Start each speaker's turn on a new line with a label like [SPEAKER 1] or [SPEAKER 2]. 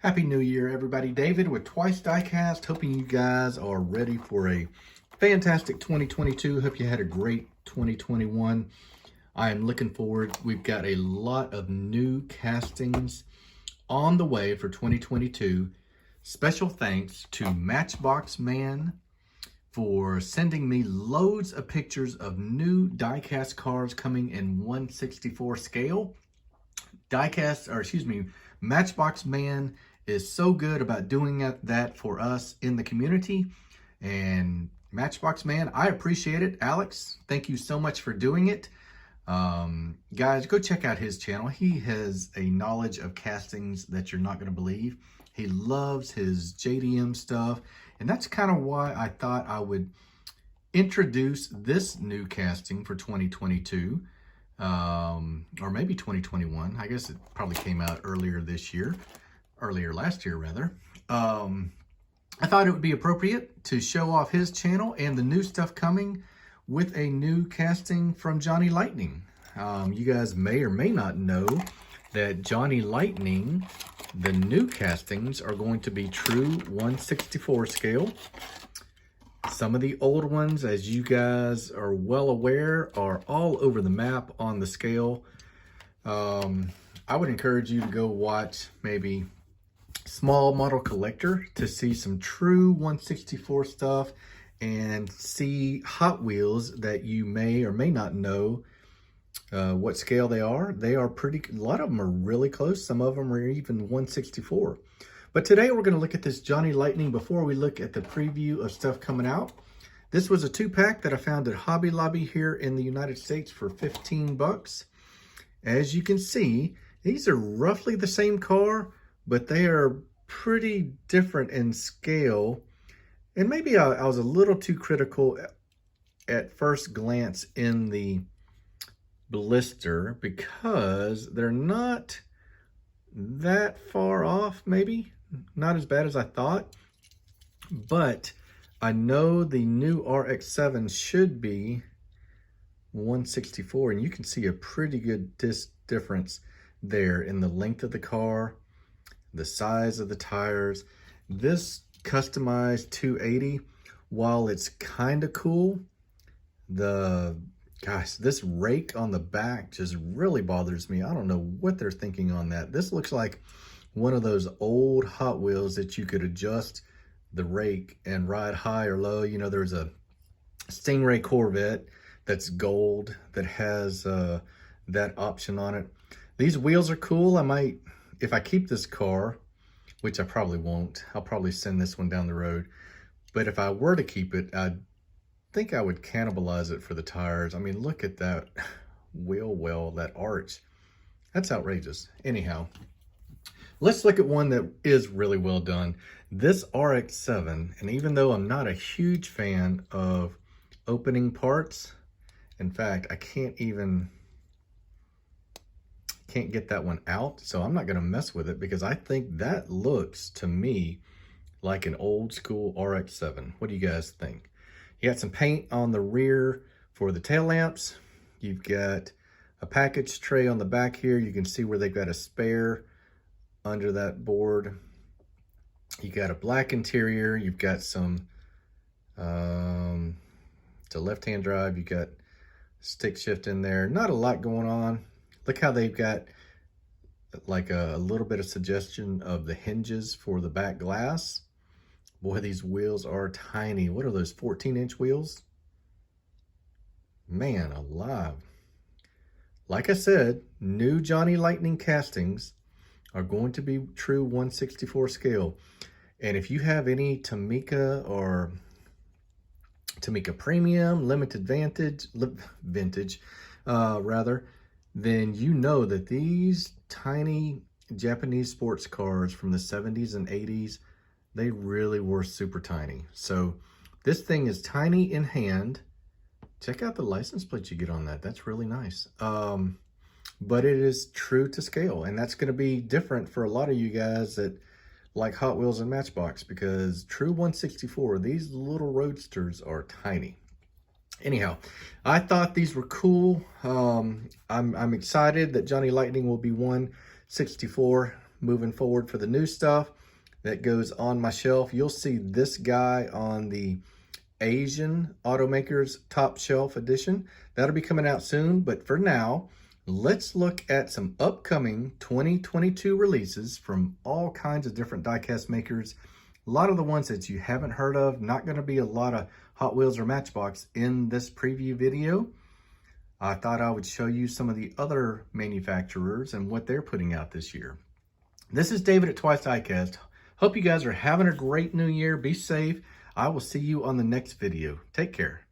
[SPEAKER 1] Happy New Year, everybody. David with TWYCE Diecast. Hoping you guys are ready for a fantastic 2022. Hope you had a great 2021. I am looking forward. We've got a lot of new castings on the way for 2022. Special thanks to Matchbox Man for sending me loads of pictures of new diecast cars coming in 1/64 scale. Matchbox Man is so good about doing that for us in the community. And Matchbox Man, I appreciate it. Alex, thank you so much for doing it. Guys, go check out his channel. He has a knowledge of castings that you're not going to believe. He loves his JDM stuff. And that's kind of why I thought I would introduce this new casting for 2022. Or maybe 2021. I guess it probably came out earlier last year rather. I thought it would be appropriate to show off his channel and the new stuff coming with a new casting from Johnny Lightning. You guys may or may not know that Johnny Lightning, the new castings are going to be true 1/64 scale. Some of the old ones, as you guys are well aware, are all over the map on the scale. I would encourage you to go watch maybe Small Model Collector to see some true 1/64 stuff and see Hot Wheels that you may or may not know what scale they are. They are a lot of them are really close. Some of them are even 1/64. But today we're going to look at this Johnny Lightning before we look at the preview of stuff coming out. This was a 2-pack that I found at Hobby Lobby here in the United States for 15 bucks. As you can see, these are roughly the same car, but they are pretty different in scale. And maybe I was a little too critical at first glance in the blister because they're not that far off, maybe. Not as bad as I thought, but I know the new RX-7 should be 1/64, and you can see a pretty good difference there in the length of the car, the size of the tires. This customized 280, while it's kind of cool, this rake on the back just really bothers me. I don't know what they're thinking on that. This looks like one of those old Hot Wheels that you could adjust the rake and ride high or low. You know, there's a Stingray Corvette that's gold that has that option on it. These wheels are cool. I might, if I keep this car, which I probably won't, I'll probably send this one down the road. But if I were to keep it, I think I would cannibalize it for the tires. I mean, look at that wheel well, that arch. That's outrageous. Anyhow, let's look at one that is really well done. This RX-7, and even though I'm not a huge fan of opening parts, in fact, I can't get that one out, so I'm not gonna mess with it because I think that looks to me like an old school RX-7. What do you guys think? You got some paint on the rear for the tail lamps. You've got a package tray on the back here. You can see where they've got a spare under that board. You got a black interior. You've got some, it's a left-hand drive. You got stick shift in there. Not a lot going on. Look how they've got like a little bit of suggestion of the hinges for the back glass. Boy, these wheels are tiny. What are those, 14-inch wheels? Man alive. Like I said, new Johnny Lightning castings are going to be true 1/64 scale. And if you have any Tamica or Tamica Premium, Limited Vintage, then you know that these tiny Japanese sports cars from the 70s and 80s, they really were super tiny. So this thing is tiny in hand. Check out the license plate you get on that. That's really nice. But it is true to scale, and that's going to be different for a lot of you guys that like Hot Wheels and Matchbox, because true 1/64, these little roadsters are tiny. Anyhow, I thought these were cool. I'm excited that Johnny Lightning will be 1/64. moving forward for the new stuff that goes on my shelf. You'll see this guy on the Asian Automakers Top Shelf Edition. That'll be coming out soon, but for now, let's look at some upcoming 2022 releases from all kinds of different diecast makers. A lot of the ones that you haven't heard of, not going to be a lot of Hot Wheels or Matchbox in this preview video. I thought I would show you some of the other manufacturers and what they're putting out this year. This is David at TWYCE Diecast. Hope you guys are having a great new year. Be safe. I will see you on the next video. Take care.